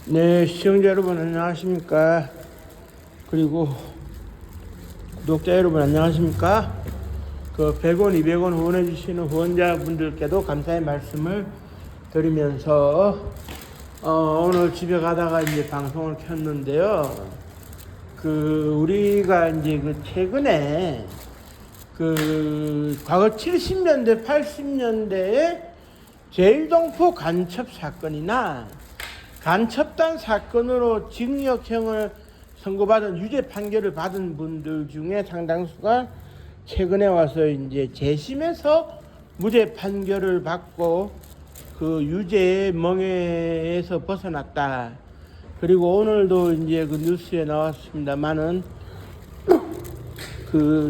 네, 시청자 여러분 안녕하십니까? 그리고 구독자 여러분 안녕하십니까? 100원, 200원 후원해 주시는 후원자분들께도 감사의 말씀을 드리면서 오늘 집에 가다가 이제 방송을 켰는데요. 우리가 이제 최근에 과거 70년대, 80년대에 제일동포 간첩 사건이나 간첩단 사건으로 징역형을 선고받은 유죄 판결을 받은 분들 중에 상당수가 최근에 와서 이제 재심에서 무죄 판결을 받고 유죄의 멍에에서 벗어났다. 그리고 오늘도 이제 뉴스에 나왔습니다만은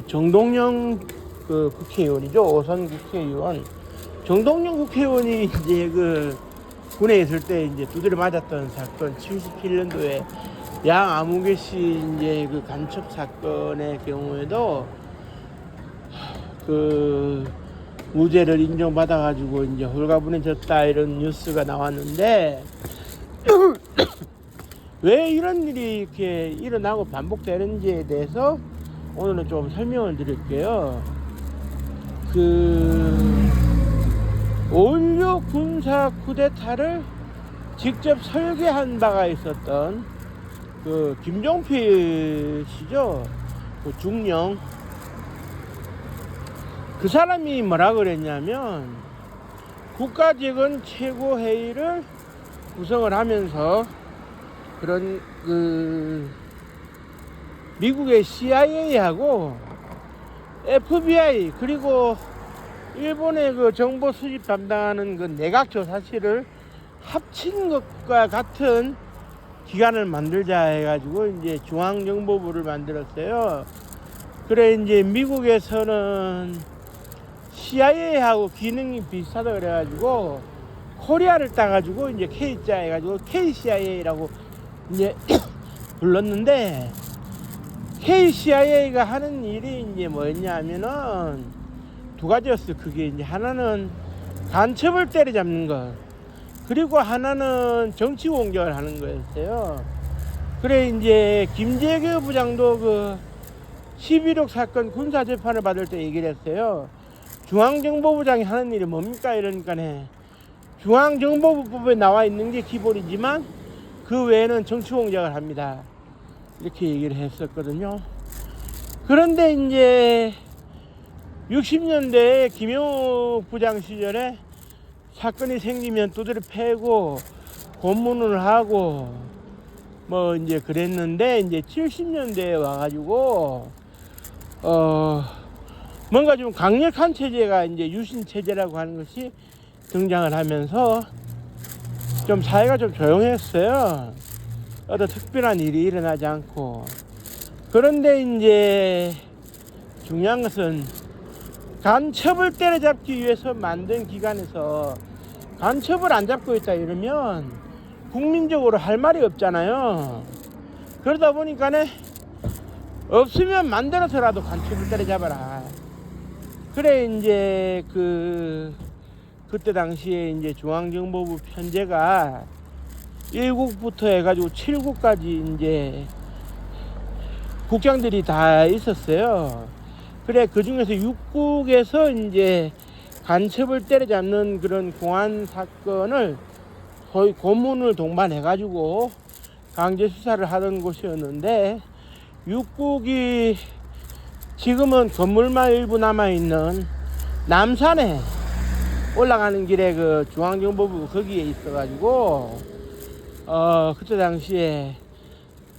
정동영 국회의원이죠. 5선 국회의원. 정동영 국회의원이 이제 군에 있을 때 이제 두드려 맞았던 사건, 77년도에 양아무개 씨 이제 간첩 사건의 경우에도 무죄를 인정받아가지고 이제 홀가분해졌다 이런 뉴스가 나왔는데 왜 이런 일이 이렇게 일어나고 반복되는지에 대해서 오늘은 좀 설명을 드릴게요. 5.16 군사 쿠데타를 직접 설계한 바가 있었던 김종필 씨죠. 중령. 그 사람이 뭐라 그랬냐면 국가지휘권 최고회의를 구성을 하면서 그런 미국의 CIA하고 FBI 그리고 일본의 정보 수집 담당하는 내각조사실을 합친 것과 같은 기관을 만들자 해가지고 이제 중앙정보부를 만들었어요. 그래 이제 미국에서는 CIA하고 기능이 비슷하다 그래가지고 코리아를 따가지고 이제 K자 해가지고 KCIA라고 이제 불렀는데 KCIA가 하는 일이 이제 뭐였냐면은 두 가지였어요. 그게 이제 하나는 간첩을 때려잡는 것, 그리고 하나는 정치 공격을 하는 거였어요. 그래 이제 김재규 부장도 11.6 사건 군사 재판을 받을 때 얘기를 했어요. 중앙정보부장이 하는 일이 뭡니까? 이러니까네 중앙정보부법에 나와 있는 게 기본이지만 그 외에는 정치 공작을 합니다. 이렇게 얘기를 했었거든요. 그런데 이제 60년대에 김영욱 부장 시절에 사건이 생기면 두드려 패고 고문을 하고 뭐 이제 그랬는데 이제 70년대에 와가지고 뭔가 좀 강력한 체제가 이제 유신 체제라고 하는 것이 등장을 하면서 좀 사회가 좀 조용했어요. 어떤 특별한 일이 일어나지 않고. 그런데 이제 중요한 것은 간첩을 때려잡기 위해서 만든 기관에서 간첩을 안 잡고 있다 이러면 국민적으로 할 말이 없잖아요. 그러다 보니까는 없으면 만들어서라도 간첩을 때려잡아라. 그래 이제 그때 당시에 이제 중앙정보부 편제가 1국부터 해가지고 7국까지 이제 국장들이 다 있었어요. 그래 그 중에서 6국에서 이제 간첩을 때려잡는 그런 공안 사건을 거의 고문을 동반해가지고 강제 수사를 하던 곳이었는데 6국이 지금은 건물만 일부 남아있는 남산에 올라가는 길에 중앙정보부 거기에 있어가지고 그때 당시에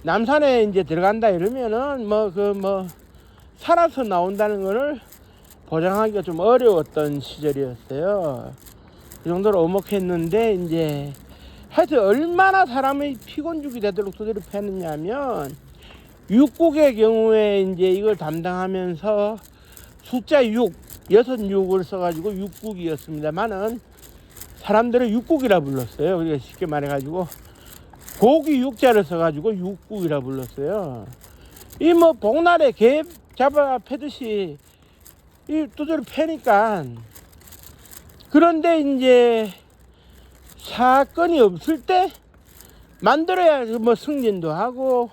남산에 이제 들어간다 이러면은 살아서 나온다는 거를 보장하기가 좀 어려웠던 시절이었어요. 그 정도로 엄혹했는데 이제 하여튼 얼마나 사람의 피곤죽이 되도록 두드려 패느냐면 6국의 경우에 이제 이걸 담당하면서 숫자 6, 6을 써가지고 6국이었습니다만은 사람들은 6국이라 불렀어요. 그러니까 쉽게 말해가지고 고기 6자를 써가지고 6국이라 불렀어요. 이 복날에 개 잡아 패듯이 이 두드려 패니까. 그런데 이제 사건이 없을 때 만들어야 뭐 승진도 하고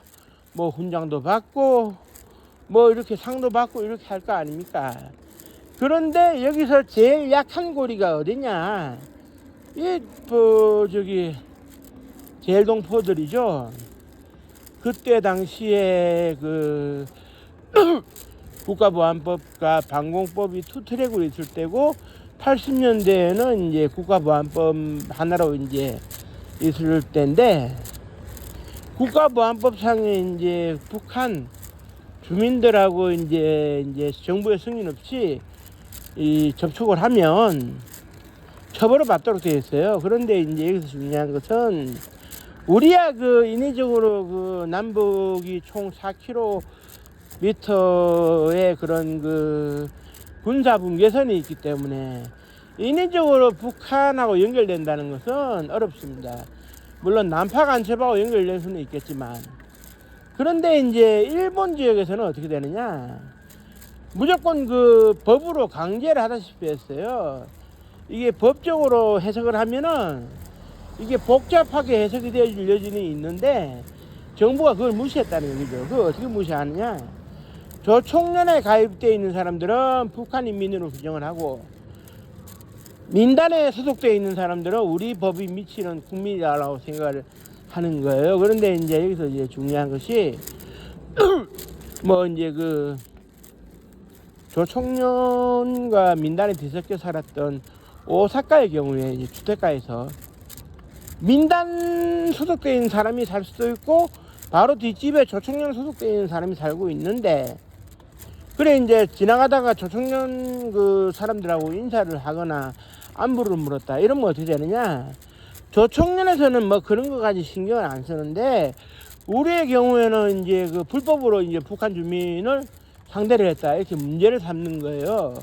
뭐 훈장도 받고 뭐 이렇게 상도 받고 이렇게 할 거 아닙니까? 그런데 여기서 제일 약한 고리가 어디냐? 저기 제일동포들이죠. 그때 당시에 그 국가보안법과 방공법이 투트랙으로 있을 때고 80년대에는 이제 국가보안법 하나로 이제 있을 때인데 국가보안법상에 이제 북한 주민들하고 이제 정부의 승인 없이 이 접촉을 하면 처벌을 받도록 되어 있어요. 그런데 이제 여기서 중요한 것은 우리야 그 인위적으로 그 남북이 총 4km의 그런 그 군사 분계선이 있기 때문에 인위적으로 북한하고 연결된다는 것은 어렵습니다. 물론 남파 간첩하고 연결될 수는 있겠지만 그런데 이제 일본 지역에서는 어떻게 되느냐? 무조건 그 법으로 강제를 하다시피 했어요. 이게 법적으로 해석을 하면은 이게 복잡하게 해석이 되어질 여지는 있는데 정부가 그걸 무시했다는 얘기죠. 그걸 어떻게 무시하느냐? 조총련에 가입되어 있는 사람들은 북한 인민으로 규정을 하고 민단에 소속되어 있는 사람들은 우리 법이 미치는 국민이라고 생각을 하는 거예요. 그런데 이제 여기서 이제 중요한 것이 뭐 이제 그 조총련과 민단에 뒤섞여 살았던 오사카의 경우에 이제 주택가에서 민단 소속되어 있는 사람이 살 수도 있고 바로 뒷집에 조총련 소속되어 있는 사람이 살고 있는데 그래 이제 지나가다가 조총련 그 사람들하고 인사를 하거나 안부를 물었다 이러면 어떻게 되느냐? 조총련에서는 뭐 그런 거까지 신경을 안 쓰는데 우리의 경우에는 이제 그 불법으로 이제 북한 주민을 상대를 했다 이렇게 문제를 삼는 거예요.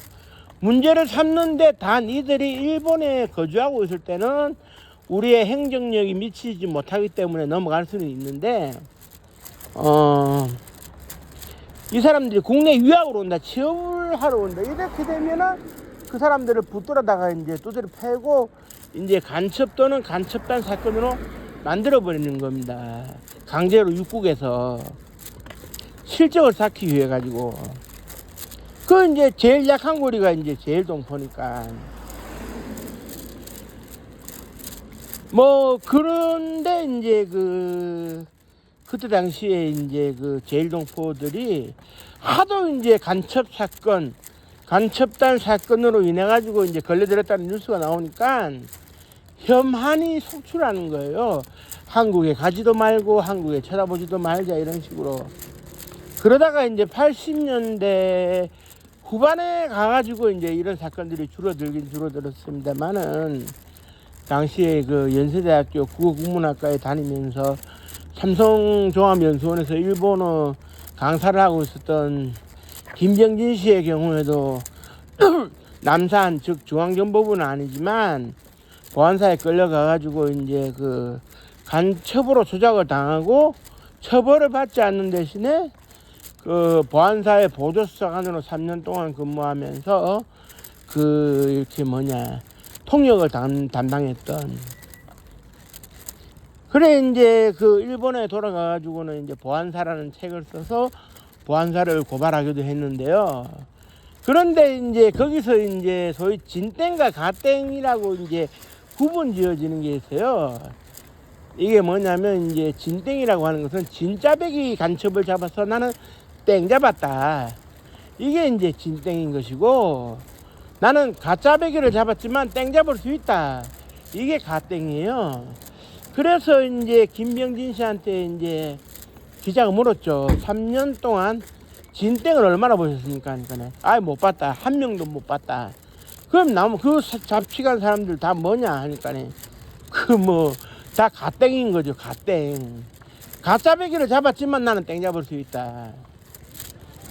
문제를 삼는데 단 이들이 일본에 거주하고 있을 때는 우리의 행정력이 미치지 못하기 때문에 넘어갈 수는 있는데 이 사람들이 국내 유학으로 온다, 취업을 하러 온다 이렇게 되면은 그 사람들을 붙들어다가 이제 두드려 패고 이제 간첩 또는 간첩단 사건으로 만들어 버리는 겁니다. 강제로 육국에서 실적을 쌓기 위해 가지고 그 이제 제일 약한 고리가 이제 제일동포니까 뭐 그런데 이제 그때 당시에 이제 그 제일동포들이 하도 이제 간첩 사건, 간첩단 사건으로 인해 가지고 이제 걸려들었다는 뉴스가 나오니까 혐한이 속출하는 거예요. 한국에 가지도 말고 한국에 쳐다보지도 말자 이런 식으로. 그러다가 이제 80년대 후반에 가가지고 이제 이런 사건들이 줄어들긴 줄어들었습니다만은 당시에 그 연세대학교 국어국문학과에 다니면서 삼성종합연수원에서 일본어 강사를 하고 있었던 김병진 씨의 경우에도 남산 즉 중앙정보부는 아니지만 보안사에 끌려가가지고 이제 그 간첩으로 조작을 당하고 처벌을 받지 않는 대신에 그 보안사의 보조수사관으로 3년 동안 근무하면서 그 이렇게 통역을 담당했던. 그래 이제 그 일본에 돌아가가지고는 이제 보안사라는 책을 써서 보안사를 고발하기도 했는데요. 그런데 이제 거기서 이제 소위 진땡과 가땡이라고 이제 구분 지어지는 게 있어요. 이게 뭐냐면 이제 진땡이라고 하는 것은 진짜배기 간첩을 잡아서 나는 땡 잡았다. 이게 이제 진땡인 것이고 나는 가짜배기를 잡았지만 땡 잡을 수 있다. 이게 가땡이에요. 그래서 이제 김병진 씨한테 이제 기자가 물었죠. 3년 동안 진땡을 얼마나 보셨습니까? 하니까 아이 못 봤다. 한 명도 못 봤다. 그럼 나무 그 잡히간 사람들 다 뭐냐 하니까 다 가땡인 거죠. 가땡. 가짜배기를 잡았지만 나는 땡 잡을 수 있다.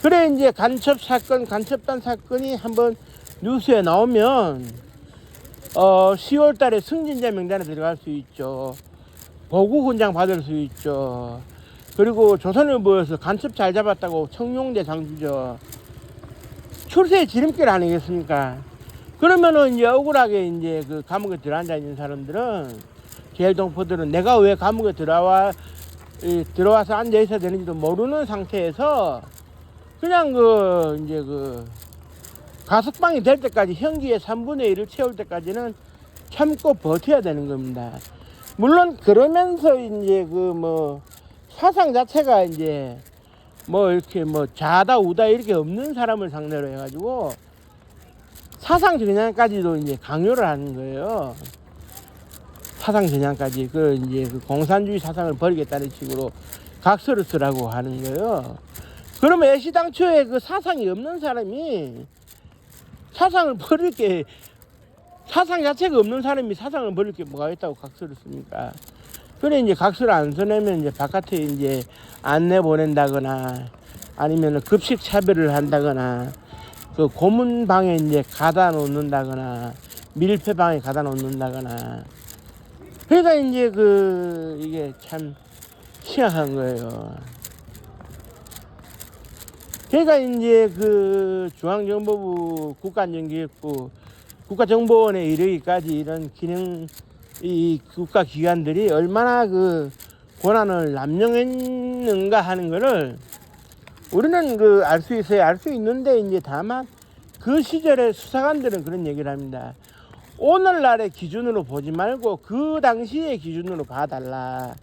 그래 이제 간첩 사건, 간첩단 사건이 한번 뉴스에 나오면 10월 달에 승진자 명단에 들어갈 수 있죠. 보고훈장 받을 수 있죠. 그리고 조선일보에서 간첩 잘 잡았다고 청룡대상 주죠. 출세의 지름길 아니겠습니까? 그러면은 이제 억울하게 이제 그 감옥에 들어앉아 있는 사람들은 제일동포들은 내가 왜 감옥에 들어와서 앉아 있어야 되는지도 모르는 상태에서 그냥 이제 가석방이 될 때까지 형기의 3분의 1을 채울 때까지는 참고 버텨야 되는 겁니다. 물론 그러면서 이제 사상 자체가 이제 이렇게 좌다 우다 이렇게 없는 사람을 상대로 해가지고 사상 전향까지도 이제 강요를 하는 거예요. 사상 전향까지 이제 공산주의 사상을 버리겠다는 식으로 각서를 쓰라고 하는 거예요. 그러면 애시당초에 사상이 없는 사람이 사상 자체가 없는 사람이 사상을 버릴 게 뭐가 있다고 각서를 씁니까? 그래 이제 각서를 안 써내면 이제 바깥에 이제 안내 보낸다거나 아니면 급식 차별을 한다거나 고문방에 이제 가다 놓는다거나 밀폐방에 가다 놓는다거나 그러니까 이제 이게 참 희한한 거예요. 그러니까 이제 중앙정보부 국가안전기획부 국가정보원에 이르기까지 이런 이 국가기관들이 얼마나 권한을 남용했는가 하는 거를 우리는 알 수 있어요. 알 수 있는데 이제 다만 그 시절의 수사관들은 그런 얘기를 합니다. 오늘날의 기준으로 보지 말고 그 당시의 기준으로 봐달라.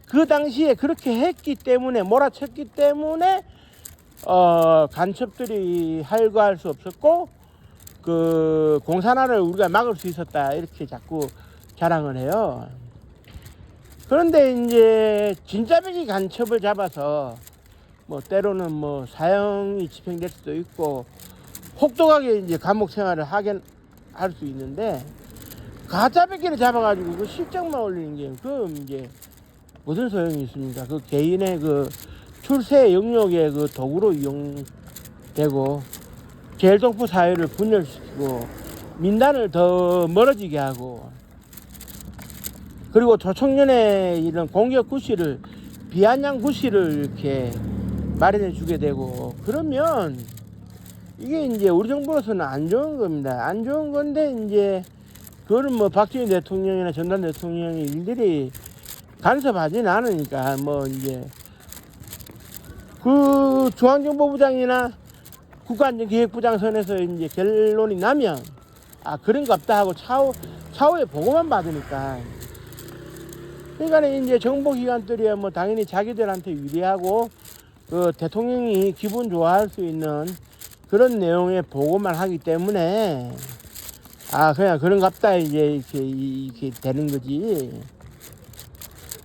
그 당시에 그렇게 했기 때문에 몰아쳤기 때문에 간첩들이 할거할 수 없었고 공산화를 우리가 막을 수 있었다 이렇게 자꾸 자랑을 해요. 그런데 이제 진짜배기 간첩을 잡아서 때로는 사형이 집행될 수도 있고 혹독하게 이제 감옥 생활을 하게 할 수 있는데 가짜배기를 잡아가지고 실적만 올리는 게 이제 무슨 소용이 있습니까? 개인의 출세 영역의 도구로 이용되고 제일동포 사회를 분열시키고 민단을 더 멀어지게 하고 그리고 조청년의 이런 공격 구실을 비아냥 구실을 이렇게 마련해 주게 되고 그러면 이게 이제 우리 정부로서는 안 좋은 겁니다. 안 좋은 건데 이제 그거는 박정희 대통령이나 전두환 대통령이 일일이 간섭하지는 않으니까 이제 중앙정보부장이나 국가안전기획부장 선에서 이제 결론이 나면 그런가 없다 하고 차후에 보고만 받으니까 그러니까 이제 정보기관들이 당연히 자기들한테 유리하고 대통령이 기분 좋아할 수 있는 그런 내용의 보고만 하기 때문에 그냥 그런가 없다 이제 이렇게 되는 거지.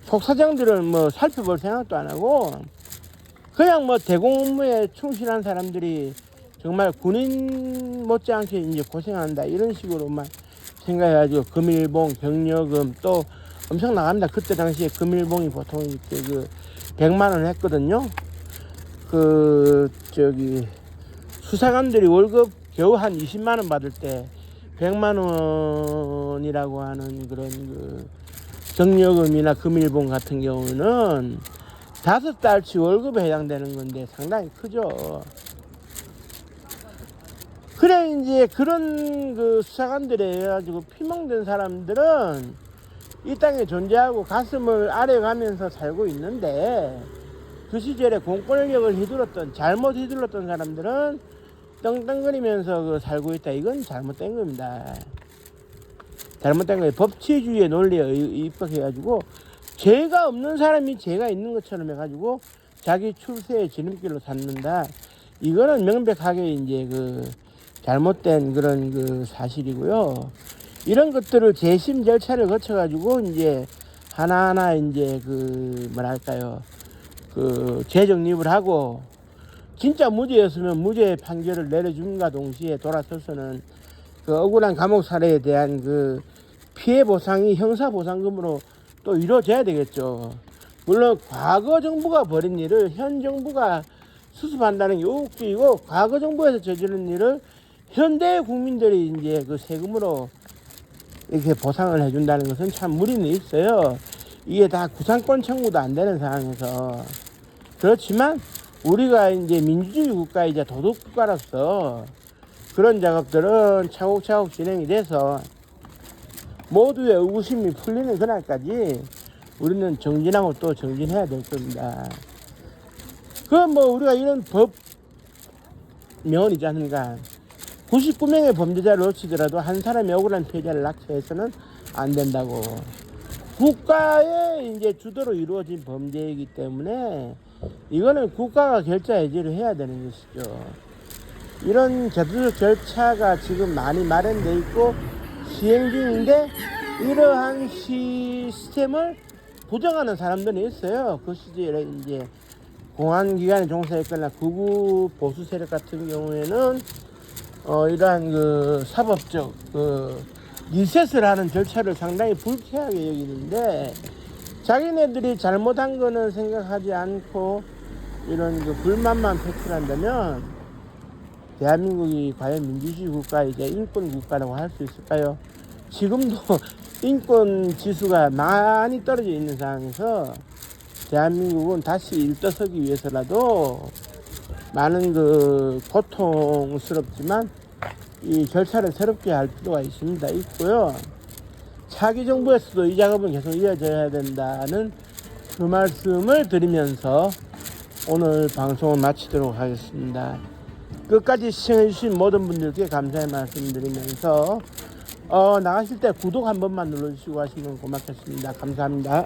속사정들은 살펴볼 생각도 안 하고 그냥 대공 업무에 충실한 사람들이 정말 군인 못지않게 이제 고생한다 이런 식으로만 생각해가지고 금일봉, 병력금 또 엄청 나갑니다. 그때 당시에 금일봉이 보통 이렇게 100만 원 했거든요. 수사관들이 월급 겨우 한 20만 원 받을 때 100만 원이라고 하는 그런 정려금이나 금일봉 같은 경우는 5달치 월급에 해당되는 건데 상당히 크죠. 그래 이제 그런 수사관들에 해가지고 피멍든 사람들은 이 땅에 존재하고 가슴을 아려가면서 살고 있는데 그 시절에 공권력을 잘못 휘둘렀던 사람들은 떵떵거리면서 살고 있다. 이건 잘못된 겁니다. 잘못된 거예요. 법치주의의 논리에 입각해가지고 죄가 없는 사람이 죄가 있는 것처럼 해가지고 자기 출세의 지름길로 삼는다. 이거는 명백하게 이제 잘못된 그런 사실이고요. 이런 것들을 재심 절차를 거쳐가지고 이제 하나하나 이제 재정립을 하고 진짜 무죄였으면 무죄 판결을 내려줌과 동시에 돌아서서는 억울한 감옥 살해에 대한 피해 보상이 형사 보상금으로 또 이루어져야 되겠죠. 물론 과거 정부가 벌인 일을 현 정부가 수습한다는 게 우혹적이고 과거 정부에서 저지른 일을 현대 국민들이 이제 세금으로 이렇게 보상을 해준다는 것은 참 무리는 있어요. 이게 다 구상권 청구도 안 되는 상황에서. 그렇지만 우리가 이제 민주주의 국가이자 도덕 국가로서 그런 작업들은 차곡차곡 진행이 돼서 모두의 의구심이 풀리는 그날까지 우리는 정진하고 또 정진해야 될 겁니다. 그럼 뭐 우리가 이런 법 명언이지 않는가. 99명의 범죄자를 놓치더라도 한 사람의 억울한 피해자를 낙태해서는 안 된다고. 국가의 이제 주도로 이루어진 범죄이기 때문에 이거는 국가가 결자 해지를 해야 되는 것이죠. 이런 제도적 절차가 지금 많이 마련되어 있고 시행 중인데 이러한 시스템을 부정하는 사람들이 있어요. 그 시절에 이제 공안기관에 종사했거나 극우 보수 세력 같은 경우에는 이러한 그 사법적 리셋을 하는 절차를 상당히 불쾌하게 여기는데 자기네들이 잘못한 거는 생각하지 않고 이런 그 불만만 표출한다면 대한민국이 과연 민주주의 국가이자 인권 국가라고 할 수 있을까요? 지금도 인권 지수가 많이 떨어져 있는 상황에서 대한민국은 다시 일떠서기 위해서라도 많은 그 고통스럽지만 이 절차를 새롭게 할 필요가 있고요. 차기 정부에서도 이 작업은 계속 이어져야 된다는 그 말씀을 드리면서 오늘 방송을 마치도록 하겠습니다. 끝까지 시청해주신 모든 분들께 감사의 말씀드리면서 나가실 때 구독 한 번만 눌러주시고 하시면 고맙겠습니다. 감사합니다.